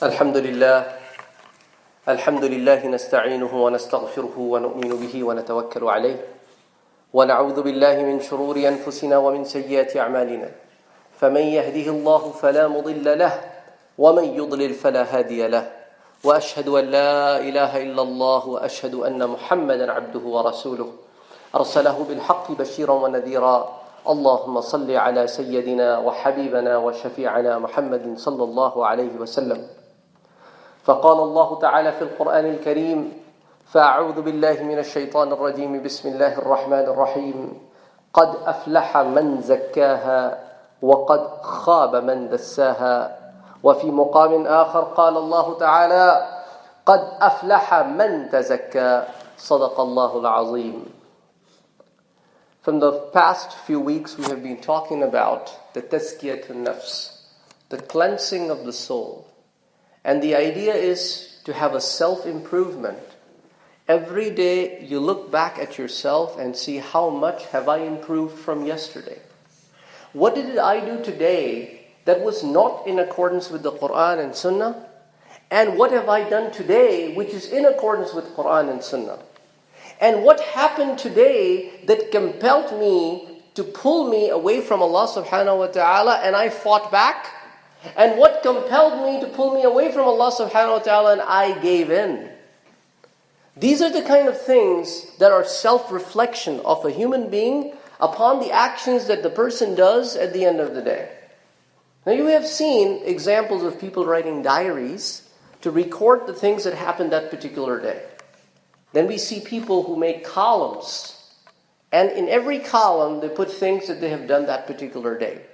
الحمد لله نستعينه ونستغفره ونؤمن به ونتوكل عليه ونعوذ بالله من شرور أنفسنا ومن سيئات أعمالنا فمن يهده الله فلا مضل له ومن يضلل فلا هادي له وأشهد أن لا إله إلا الله وأشهد أن محمدا عبده ورسوله أرسله بالحق بشيرا ونذيرا اللهم صل على سيدنا وحبيبنا وشفيعنا محمد صلى الله عليه وسلم فقال الله تعالى في القرآن الكريم فأعوذ بالله من الشيطان الرجيم بسم الله الرحمن الرحيم قد أفلح من زكاها وقد خاب من دساها وفي مقام آخر قال الله تعالى قد أفلح من تزكى صدق الله العظيم. From the past few weeks we have been talking about the Tazkiyah of Nafs, the cleansing of the soul. And the idea is to have a self-improvement. Every day you look back at yourself and see how much have I improved from yesterday. What did I do today that was not in accordance with the Quran and Sunnah? And what have I done today which is in accordance with Quran and Sunnah? And what happened today that compelled me to pull me away from Allah subhanahu wa ta'ala and I fought back? And what compelled me to pull me away from Allah subhanahu wa ta'ala and I gave in? These are the kind of things that are self-reflection of a human being upon the actions that the person does at the end of the day. Now you have seen examples of people writing diaries to record the things that happened that particular day. Then we see people who make columns. And in every column they put things that they have done that particular day.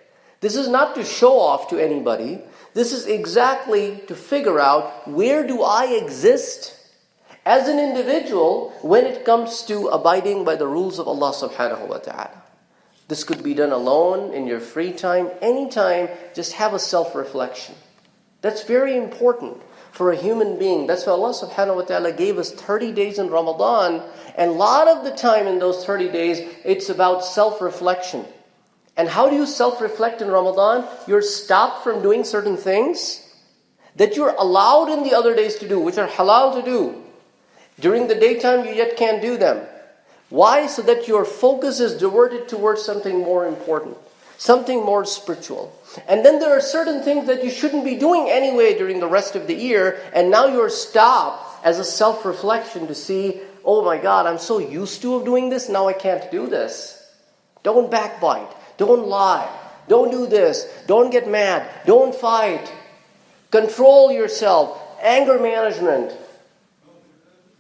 This is not to show off to anybody. This is exactly to figure out where do I exist as an individual when it comes to abiding by the rules of Allah subhanahu wa ta'ala. This could be done alone, in your free time, anytime. Just have a self-reflection. That's very important for a human being. That's why Allah subhanahu wa ta'ala gave us 30 days in Ramadan. And a lot of the time in those 30 days, it's about self-reflection. And how do you self-reflect in Ramadan? You're stopped from doing certain things that you're allowed in the other days to do, which are halal to do. During the daytime, you yet can't do them. Why? So that your focus is diverted towards something more important, something more spiritual. And then there are certain things that you shouldn't be doing anyway during the rest of the year, and now you're stopped as a self-reflection to see, oh my God, I'm so used to doing this, now I can't do this. Don't backbite. Don't lie. Don't do this. Don't get mad. Don't fight. Control yourself. Anger management.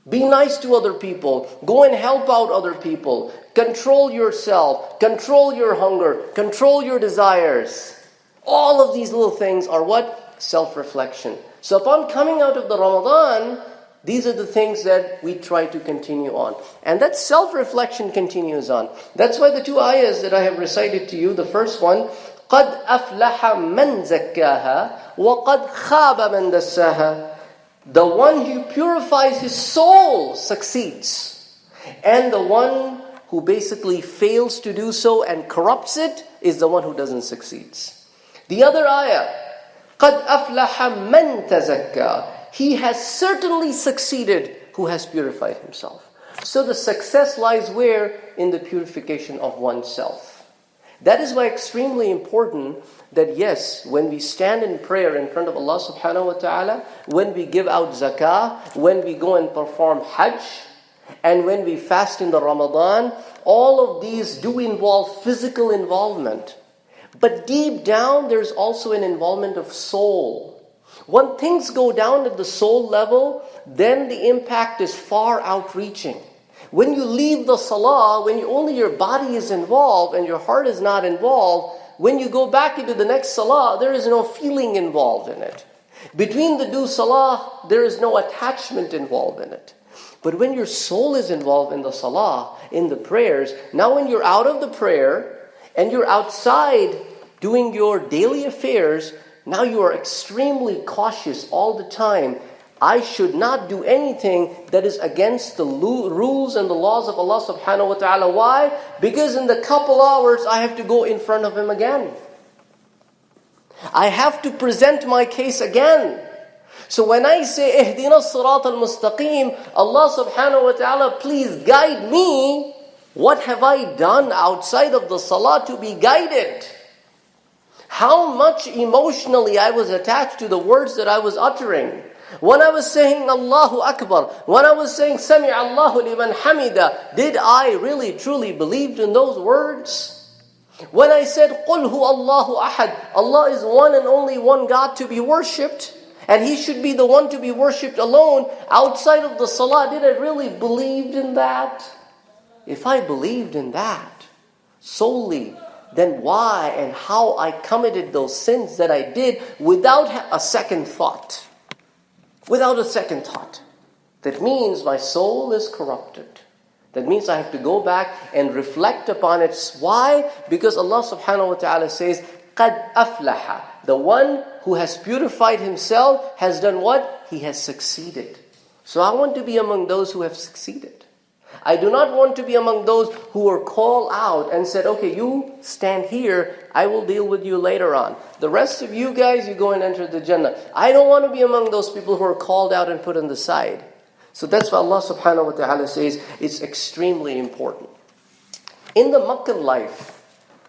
Be nice to other people. Go and help out other people. Control yourself. Control your hunger. Control your desires. All of these little things are what? Self-reflection. So upon coming out of the Ramadan, these are the things that we try to continue on. And that self-reflection continues on. That's why the two ayahs that I have recited to you, the first one, قَدْ أَفْلَحَ مَنْ زَكَّاهَا وَقَدْ خَابَ مَنْ دَسَّاهَا. The one who purifies his soul succeeds. And the one who basically fails to do so and corrupts it is the one who doesn't succeed. The other ayah, قَدْ أَفْلَحَ مَنْ تَزَكَّى. He has certainly succeeded who has purified himself. So the success lies where? In the purification of oneself. That is why extremely important that yes, when we stand in prayer in front of Allah subhanahu wa ta'ala, when we give out zakah, when we go and perform hajj, and when we fast in the Ramadan, all of these do involve physical involvement. But deep down there's also an involvement of soul. When things go down at the soul level, then the impact is far outreaching. When you leave the salah, when only your body is involved and your heart is not involved, when you go back into the next salah, there is no feeling involved in it. Between the two salah, there is no attachment involved in it. But when your soul is involved in the salah, in the prayers, now when you're out of the prayer and you're outside doing your daily affairs, now you are extremely cautious all the time. I should not do anything that is against the rules and the laws of Allah subhanahu wa ta'ala. Why? Because in the couple hours I have to go in front of Him again. I have to present my case again. So when I say, اهدنا الصراط المستقيم, Allah subhanahu wa ta'ala, please guide me, what have I done outside of the salah to be guided? How much emotionally I was attached to the words that I was uttering. When I was saying Allahu Akbar, when I was saying Sami Allahu liman hamida, did I really truly believe in those words? When I said Qul hu Allahu ahad, Allah is one and only one God to be worshipped, and He should be the one to be worshipped alone, outside of the salah, did I really believe in that? If I believed in that solely, then why and how I committed those sins that I did without a second thought. Without a second thought. That means my soul is corrupted. That means I have to go back and reflect upon it. Why? Because Allah subhanahu wa ta'ala says, قَدْ أَفْلَحَ. The one who has purified himself has done what? He has succeeded. So I want to be among those who have succeeded. I do not want to be among those who were called out and said, okay, you stand here, I will deal with you later on. The rest of you guys, you go and enter the Jannah. I don't want to be among those people who are called out and put on the side. So that's why Allah subhanahu wa ta'ala says it's extremely important. In the Meccan life,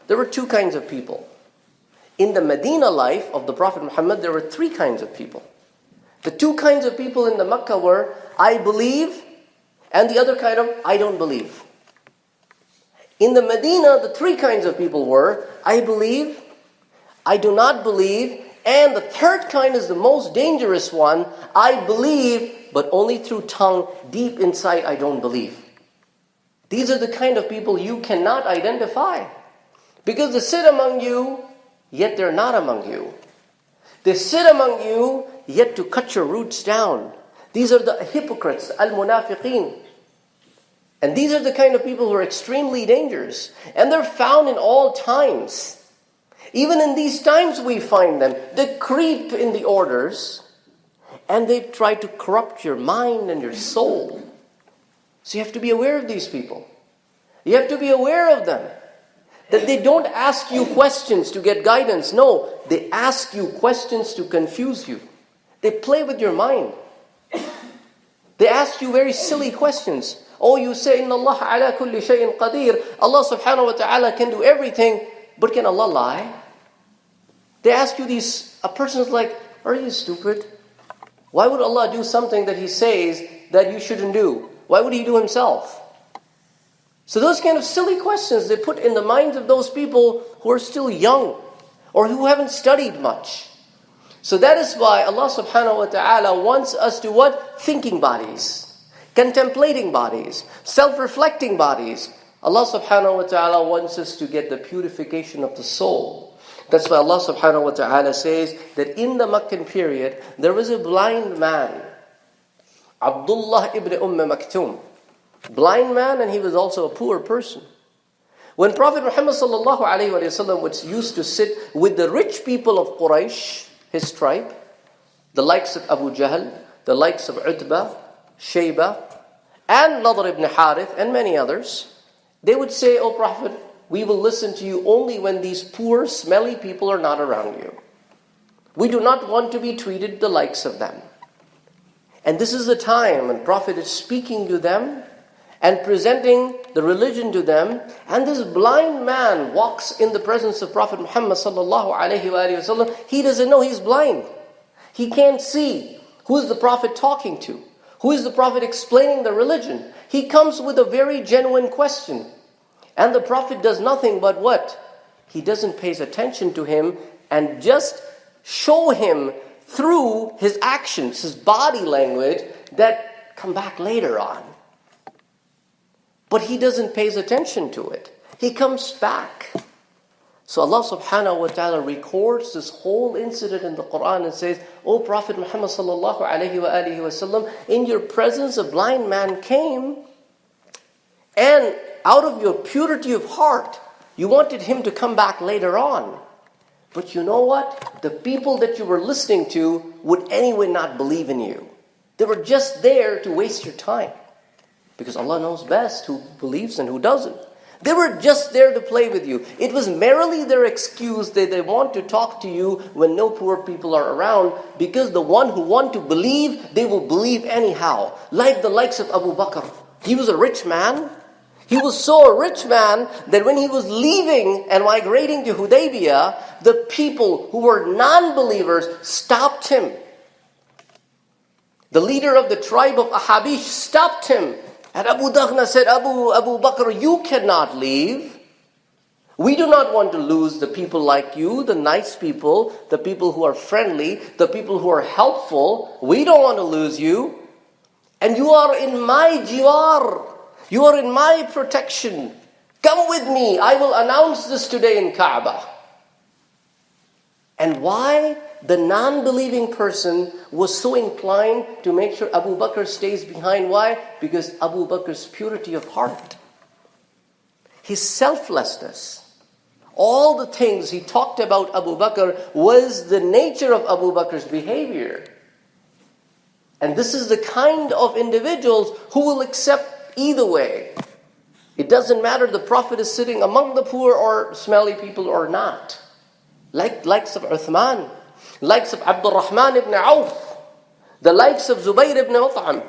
there were two kinds of people. In the Medina life of the Prophet Muhammad, there were three kinds of people. The two kinds of people in the Mecca were, I believe, and the other kind of, I don't believe. In the Medina, the three kinds of people were, I believe, I do not believe, and the third kind is the most dangerous one, I believe, but only through tongue, deep inside I don't believe. These are the kind of people you cannot identify. Because they sit among you, yet they're not among you. They sit among you, yet to cut your roots down. These are the hypocrites, al-munafiqeen. And these are the kind of people who are extremely dangerous. And they're found in all times. Even in these times we find them. They creep in the orders. And they try to corrupt your mind and your soul. So you have to be aware of these people. You have to be aware of them. That they don't ask you questions to get guidance. No, they ask you questions to confuse you. They play with your mind. They ask you very silly questions. Oh, you say, Inna Allah ala kulli shay'in qadir. Allah subhanahu wa ta'ala can do everything, but can Allah lie? They ask you these, a person's like, are you stupid? Why would Allah do something that He says that you shouldn't do? Why would He do Himself? So those kind of silly questions they put in the minds of those people who are still young or who haven't studied much. So that is why Allah subhanahu wa ta'ala wants us to what? Thinking bodies, contemplating bodies, self-reflecting bodies. Allah subhanahu wa ta'ala wants us to get the purification of the soul. That's why Allah subhanahu wa ta'ala says that in the Meccan period, there was a blind man, Abdullah ibn Maktum. Blind man, and he was also a poor person. When Prophet Muhammad sallallahu alayhi wa sallam was used to sit with the rich people of Quraysh, his tribe, the likes of Abu Jahl, the likes of Utbah, Shayba, and Nadr ibn Harith, and many others, they would say, O Prophet, we will listen to you only when these poor, smelly people are not around you. We do not want to be treated the likes of them. And this is the time when Prophet is speaking to them and presenting the religion to them, and this blind man walks in the presence of Prophet Muhammad sallallahu alaihi wasallam. He doesn't know he's blind. He can't see. Who is the Prophet talking to? Who is the Prophet explaining the religion? He comes with a very genuine question. And the Prophet does nothing but what? He doesn't pay attention to him and just show him through his actions, his body language, that come back later on. But he doesn't pay attention to it. He comes back. So Allah subhanahu wa ta'ala records this whole incident in the Quran and says, O Prophet Muhammad sallallahu alayhi wa alihi wa sallam, in your presence a blind man came, and out of your purity of heart, you wanted him to come back later on. But you know what? The people that you were listening to would anyway not believe in you. They were just there to waste your time. Because Allah knows best who believes and who doesn't. They were just there to play with you. It was merely their excuse that they want to talk to you when no poor people are around, because the one who want to believe, they will believe anyhow. Like the likes of Abu Bakr. He was a rich man. He was so a rich man that when he was leaving and migrating to Hudaybiyah, the people who were non-believers stopped him. The leader of the tribe of Ahabish stopped him. And Abu Daghna said, Abu Bakr, you cannot leave. We do not want to lose the people like you, the nice people, the people who are friendly, the people who are helpful. We don't want to lose you. And you are in my jiwar. You are in my protection. Come with me. I will announce this today in Kaaba. And why the non-believing person was so inclined to make sure Abu Bakr stays behind? Why? Because Abu Bakr's purity of heart, his selflessness, all the things he talked about Abu Bakr was the nature of Abu Bakr's behavior. And this is the kind of individuals who will accept either way. It doesn't matter the Prophet is sitting among the poor or smelly people or not. Likes of Uthman, likes of Abdul Rahman ibn Auf, the likes of Zubayr ibn Mut'am,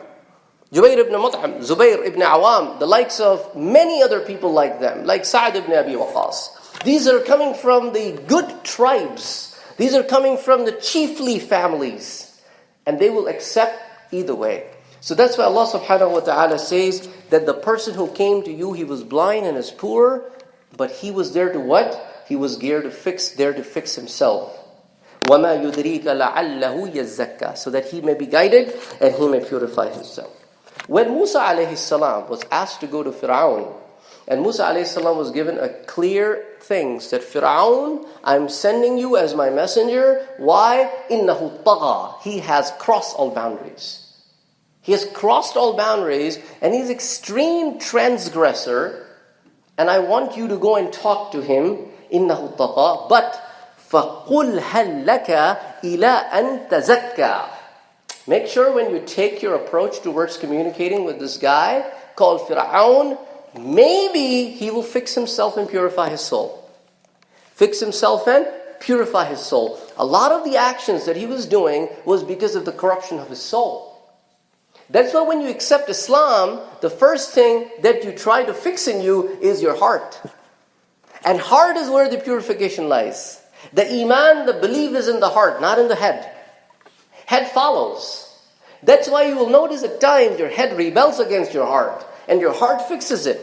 Zubayr ibn Awam, the likes of many other people like them, like Saad ibn Abi Waqqas. These are coming from the good tribes. These are coming from the chiefly families. And they will accept either way. So that's why Allah subhanahu wa ta'ala says that the person who came to you, he was blind and is poor, but he was there to what? He was there to fix himself. وَمَا يُدْرِيكَ لَعَلَّهُ يَزَّكَّى, so that he may be guided and he may purify himself. When Musa alayhi salam was asked to go to Fir'aun, and Musa alayhi salam was given a clear things that Fir'aun, I'm sending you as my messenger. Why? إِنَّهُ طَغَى, he has crossed all boundaries. He has crossed all boundaries and he's extreme transgressor. And I want you to go and talk to him. إِنَّهُ طَغَى. But فَقُلْ هَلْ لَكَ إِلَىٰ أَن تَزَكَّى. Make sure when you take your approach towards communicating with this guy called Fir'aun, maybe he will fix himself and purify his soul. Fix himself and purify his soul. A lot of the actions that he was doing was because of the corruption of his soul. That's why when you accept Islam, the first thing that you try to fix in you is your heart. And heart is where the purification lies. The iman, the belief is in the heart, not in the head. Head follows. That's why you will notice at times your head rebels against your heart. And your heart fixes it.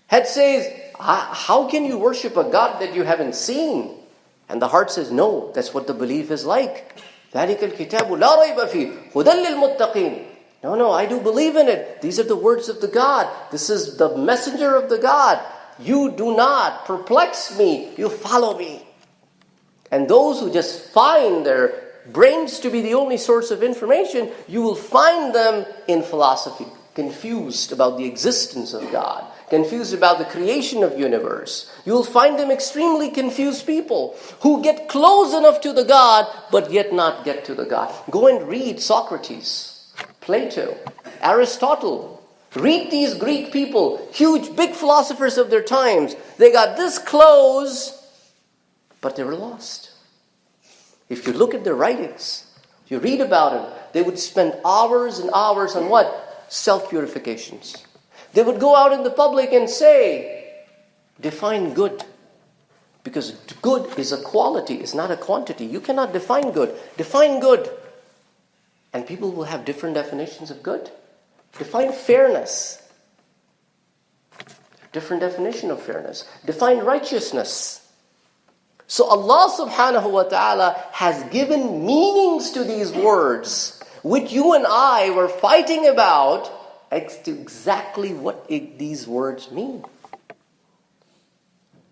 Head says, how can you worship a God that you haven't seen? And the heart says, no, that's what the belief is like. ذَلِكَ الْكِتَابُ لَا رَيْبَ فِيهِ هُدًى لِلْمُتَّقِينَ. No, I do believe in it. These are the words of the God. This is the messenger of the God. You do not perplex me. You follow me. And those who just find their brains to be the only source of information, you will find them in philosophy, confused about the existence of God, confused about the creation of universe. You will find them extremely confused people who get close enough to the God, but yet not get to the God. Go and read Socrates, Plato, Aristotle. Read these Greek people, huge, big philosophers of their times. They got this close, but they were lost. If you look at their writings, you read about them, they would spend hours and hours on what? Self-purifications. They would go out in the public and say, define good. Because good is a quality, it's not a quantity. You cannot define good. Define good. And people will have different definitions of good. Define fairness. Different definition of fairness. Define righteousness. So Allah subhanahu wa ta'ala has given meanings to these words, which you and I were fighting about as to exactly what these words mean.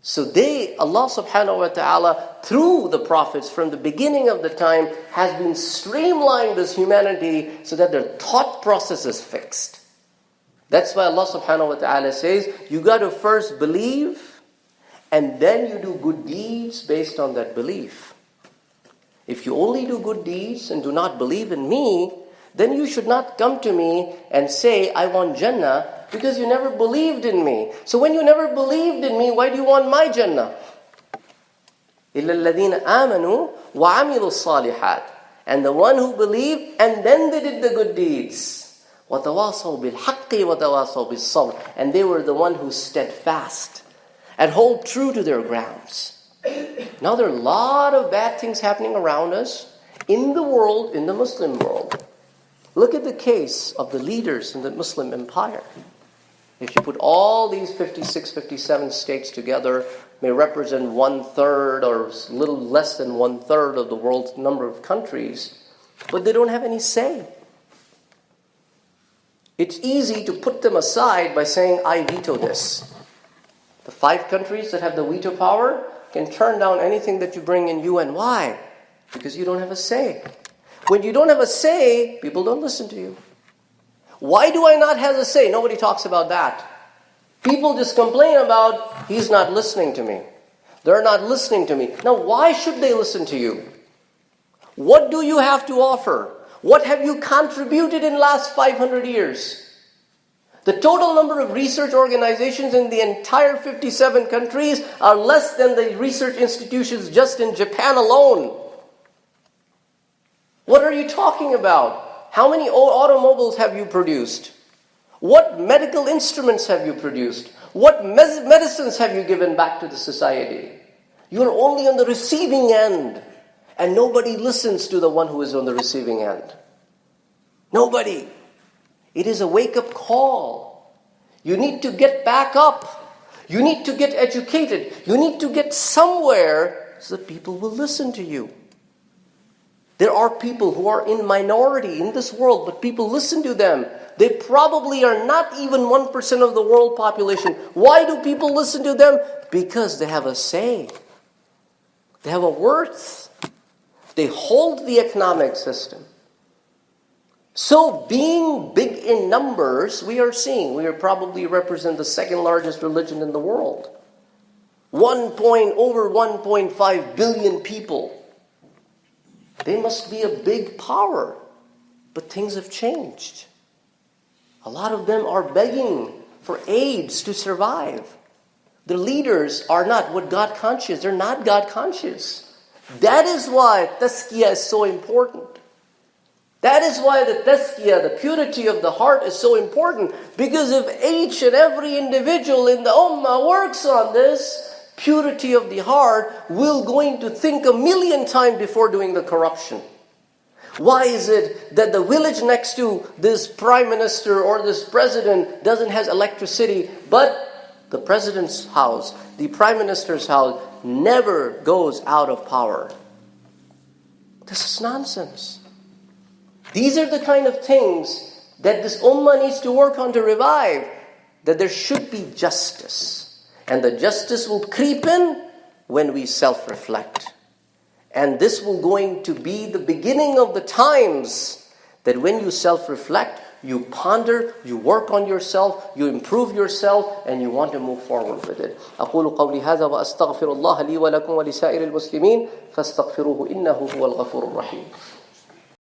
So Allah subhanahu wa ta'ala, through the prophets from the beginning of the time, has been streamlining this humanity so that their thought process is fixed. That's why Allah subhanahu wa ta'ala says, you got to first believe, and then you do good deeds based on that belief. If you only do good deeds and do not believe in me, then you should not come to me and say, I want Jannah, Because you never believed in me. So when you never believed in me, why do you want my Jannah? إِلَّا الَّذِينَ آمَنُوا وَعَمِلُوا الصَّالِحَاتِ. And the one who believed and then they did the good deeds. وَتَوَاصَوْا بِالْحَقِّ وَتَوَاصَوْا بِالصَّبْرِ. And they were the one who steadfast and hold true to their grounds. Now there are a lot of bad things happening around us in the world, in the Muslim world. Look at the case of the leaders in the Muslim empire. If you put all these 56, 57 states together, may represent 1/3 or a little less than 1/3 of the world's number of countries, but they don't have any say. It's easy to put them aside by saying, I veto this. The 5 countries that have the veto power can turn down anything that you bring in UN. Why? Because you don't have a say. When you don't have a say, people don't listen to you. Why do I not have a say? Nobody talks about that. People just complain about, he's not listening to me. They're not listening to me. Now, why should they listen to you? What do you have to offer? What have you contributed in the last 500 years? The total number of research organizations in the entire 57 countries are less than the research institutions just in Japan alone. What are you talking about? How many automobiles have you produced? What medical instruments have you produced? What medicines have you given back to the society? You are only on the receiving end. And nobody listens to the one who is on the receiving end. Nobody. It is a wake-up call. You need to get back up. You need to get educated. You need to get somewhere so that people will listen to you. There are people who are in minority in this world, but people listen to them. They probably are not even 1% of the world population. Why do people listen to them? Because they have a say. They have a worth. They hold the economic system. So being big in numbers, we are probably represent the second largest religion in the world. Over 1.5 billion people. They must be a big power. But things have changed. A lot of them are begging for aids to survive. The leaders are not God conscious. They're not God conscious. That is why Tazkiyah is so important. That is why the Tazkiyah, the purity of the heart, is so important. Because if each and every individual in the Ummah works on this, purity of the heart, will going to think 1,000,000 times before doing the corruption. Why is it that the village next to this prime minister or this president doesn't have electricity, but the president's house, the prime minister's house, never goes out of power? This is nonsense. These are the kind of things that this ummah needs to work on to revive. That there should be justice. And the justice will creep in when we self-reflect. And this will going to be the beginning of the times that when you self-reflect, you ponder, you work on yourself, you improve yourself, and you want to move forward with it. أقول قولي هذا وأستغفر الله لي ولكم ولسائر المسلمين فاستغفروه إنه هو الغفور الرحيم.